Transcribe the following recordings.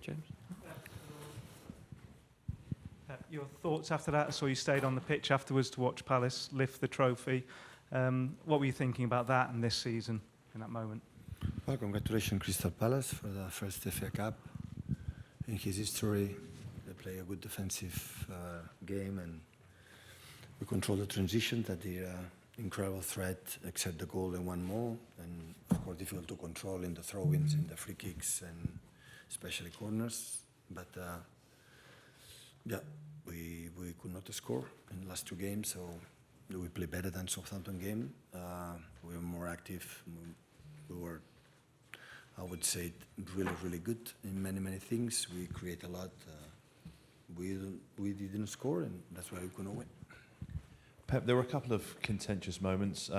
James. Your thoughts after that? I saw you stayed on the pitch afterwards to watch Palace lift the trophy. What were you thinking about that and this season in that moment? Well, congratulations Crystal Palace for the first FA Cup in his history. They play a good defensive game, and we control the transition, that they're incredible threat, except the goal and one more, and of course difficult to control in the throw-ins, in the free kicks, and especially corners. But yeah, we could not score in the last two games, so we play better than Southampton game. We were more active. We were, I would say, really, really good in many things. We create a lot. We didn't score, and that's why we couldn't win. Pep, there were a couple of contentious moments.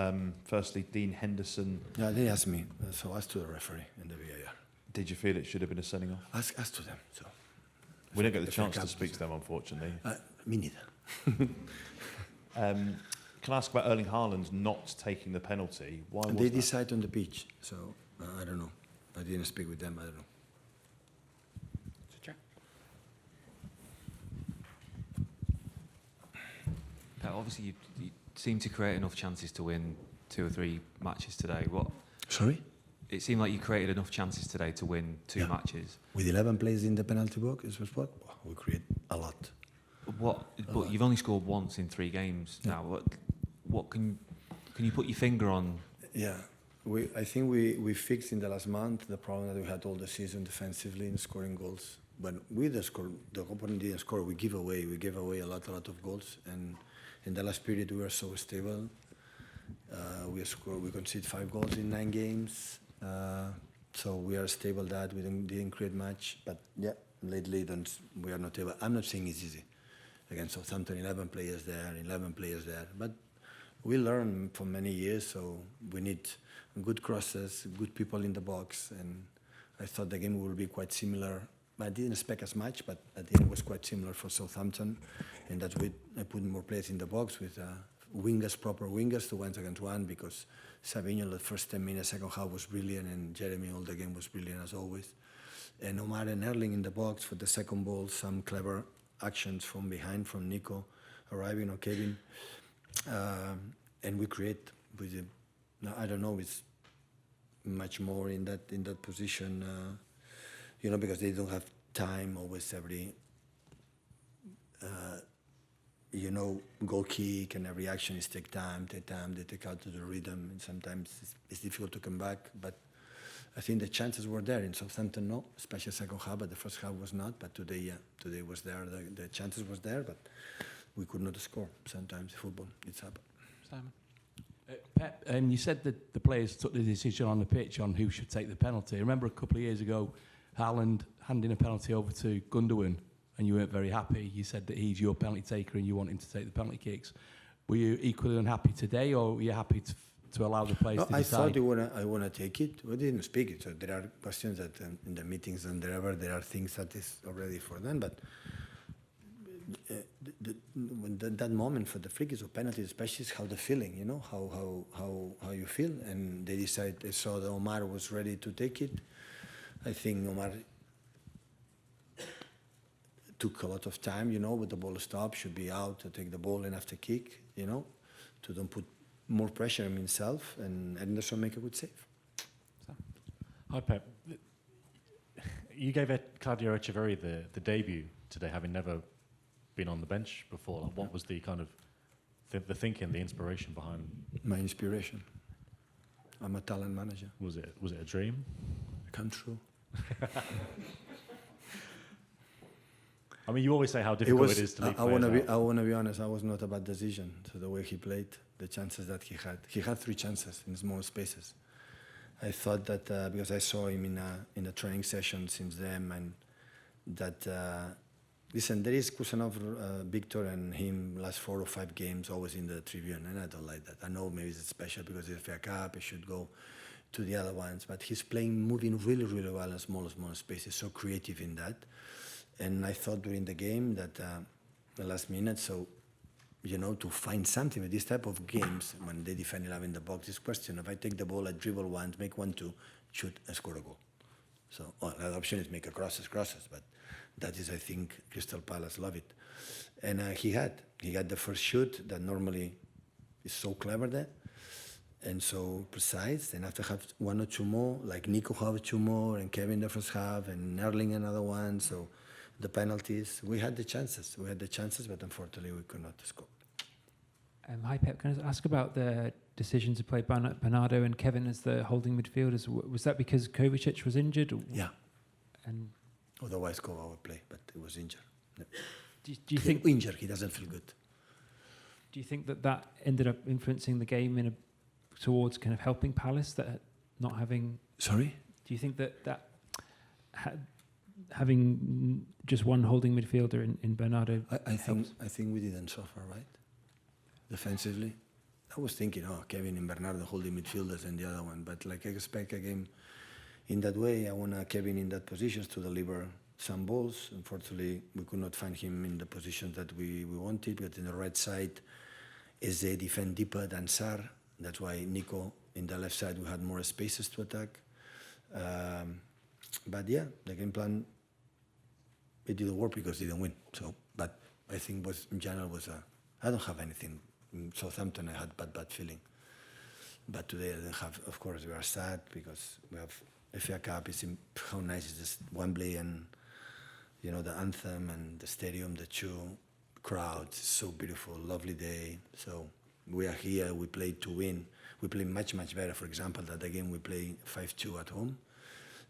Firstly, Dean Henderson. Yeah, they asked me, so ask to the referee in the VAR. Did you feel it should have been a sending off? Ask to them. So we don't get the chance to speak to them, unfortunately. Me neither. Can I ask about Erling Haaland not taking the penalty? Why was they that? decide on the pitch, so I don't know. I didn't speak with them. I don't know. Obviously, you seem to create enough chances to win 2 or 3 matches today. What? Sorry? It seemed like you created enough chances today to win 2 matches. With 11 players in the penalty box, we create a lot. But you've only scored once in 3 games now. What can you put your finger on? Yeah, I think we fixed in the last month the problem that we had all the season defensively in scoring goals. When we didn't score, the opponent didn't score. We gave away a lot of goals, and in the last period we were so stable. We conceded 5 goals in 9 games, so we are stable. That we didn't create much, but yeah, lately we are not able. I'm not saying it's easy against Southampton. 11 players there, but we learn for many years. So we need good crosses, good people in the box, and I thought the game will be quite similar. I didn't expect as much, but I think it was quite similar for Southampton, and that's why I put more players in the box with proper wingers to 1-against-1, because Savinho the first 10 minutes, second half was brilliant, and Jeremy all the game was brilliant as always. And Omar and Erling in the box for the second ball, some clever actions from behind from Nico arriving or Kevin, and we create with I don't know, it's much more in that position. Because they don't have time always every, goal kick and every action is take time, they take out to the rhythm, and sometimes it's difficult to come back. But I think the chances were there in Southampton, no, especially second half, but the first half was not. But today was there, the chances was there, but we could not score. Sometimes football, it's happened. Simon? Pep, you said that the players took the decision on the pitch on who should take the penalty. I remember a couple of years ago, Haaland handing a penalty over to Gundogan, and you weren't very happy. You said that he's your penalty taker and you want him to take the penalty kicks. Were you equally unhappy today, or were you happy to allow the players to decide? I thought I want to take it. We didn't speak it, so there are questions that in the meetings and there are things that is already for them. But that moment for the free kicks or penalties, especially, is how the feeling, how you feel. And they decided, they saw that Omar was ready to take it. I think Omar took a lot of time, with the ball stop, should be out to take the ball and after kick, to don't put more pressure on himself, and Henderson make a good save. Hi, Pep. You gave Claudio Echeverri the debut today, having never been on the bench before. Like, what was the kind of the thinking, the inspiration behind? My inspiration. I'm a talent manager. Was it a dream? Come true. I mean, you always say how difficult it is to leave players out. I want to be honest. I was not a bad decision. So the way he played, the chances that he had 3 chances in small spaces. I thought that because I saw him in a training session since then, and that listen, there is Kusanov, Victor, and him last 4 or 5 games always in the Tribune, and I don't like that. I know maybe it's special because it's a FA Cup. It should go to the other ones, but he's moving really, really well in small spaces, so creative in that. And I thought during the game that the last minute, so, to find something with this type of games, when they defend 11 in the box, this question, if I take the ball, I dribble once, make 1-2, shoot and score a goal. So the other option is make a crosses, but that is, I think, Crystal Palace love it. And he had the first shoot that normally is so clever there and so precise. And after have one or two more, like Nico have two more, and Kevin the first half, and Erling another one. So the penalties, we had the chances, but unfortunately we could not score. Hi Pep, can I ask about the decision to play Bernardo and Kevin as the holding midfielders? Was that because Kovacic was injured? Yeah. And Otherwise, Kova would play, but he was injured. No. do you think injured? He doesn't feel good. Do you think that ended up influencing the game towards kind of helping Palace, that not having? Sorry. Do you think that having just one holding midfielder in Bernardo? I think we didn't suffer, right? Defensively, I was thinking, Kevin and Bernardo holding midfielders and the other one, but like I expect a game in that way. I want Kevin in that positions to deliver some balls. Unfortunately, we could not find him in the positions that we wanted, but in the right side, is they defend deeper than Sar. That's why Nico in the left side, we had more spaces to attack. But yeah, the game plan, it didn't work because it didn't win. So, but I think in general I don't have anything. In Southampton, I had bad feeling. But today I didn't have. Of course, we are sad because we have FA Cup. How nice is this Wembley, and the anthem and the stadium, the two crowds. It's so beautiful, lovely day. So we are here. We played to win. We play much better. For example, that again we play 5-2 at home,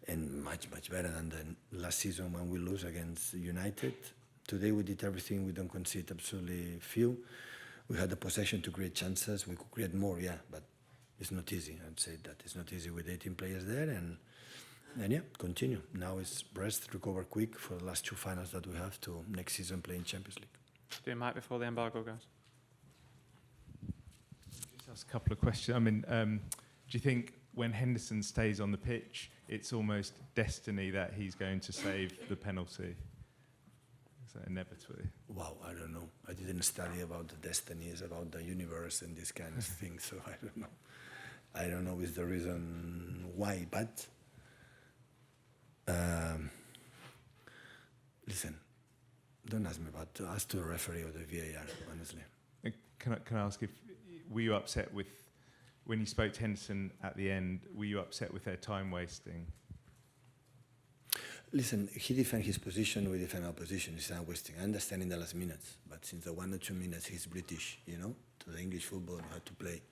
and much better than the last season when we lose against United. Today we did everything. We don't concede absolutely few. We had the possession to create chances. We could create more, yeah, but it's not easy. I'd say that it's not easy with 18 players there, and yeah, continue. Now it's rest, recover quick for the last two finals that we have to next season play in Champions League. Do Mike before the embargo goes. Just ask a couple of questions. I mean, do you think when Henderson stays on the pitch, it's almost destiny that he's going to save the penalty? Is that inevitably? Wow, I don't know. I didn't study about the destinies, about the universe and this kind of thing, so I don't know. I don't know is the reason why, but listen, don't ask me about to ask to the referee or the VAR, honestly. Can I ask were you upset with when you spoke to Henderson at the end? Were you upset with their time wasting? Listen, he defends his position, we defend our position. It's not wasting. I understand in the last minutes, but since the 1 or 2 minutes, he's British, to the English football, you have to play.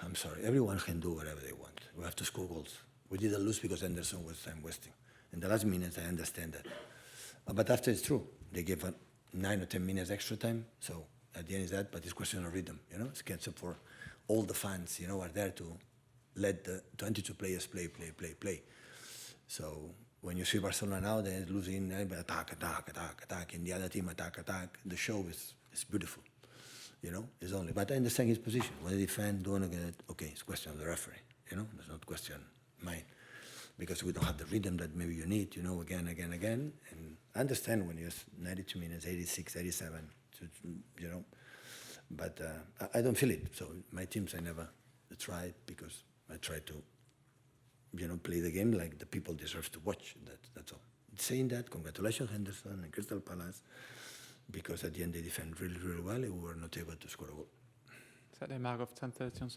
I'm sorry, everyone can do whatever they want. We have to score goals. We didn't lose because Henderson was time wasting. In the last minutes, I understand that. But after it's true, they gave 9 or 10 minutes extra time, so at the end is that, but it's question of rhythm, It's catch up for all the fans, are there to let the 22 players play. So when you see Barcelona now, they're losing, attack, and the other team attack. The show is beautiful, It's only. But I understand his position. When they defend, don't get it. Okay, it's question of the referee, It's not question mine, because we don't have the rhythm that maybe you need, again. And I understand when you're 92 minutes, 86, 87, But I don't feel it. So my teams, I never tried because I try to. Play the game like the people deserve to watch. That's all. Saying that, congratulations Henderson and Crystal Palace, because at the end they defend really well and we were not able to score a goal. Set the embargo for 10:30 on Sunday.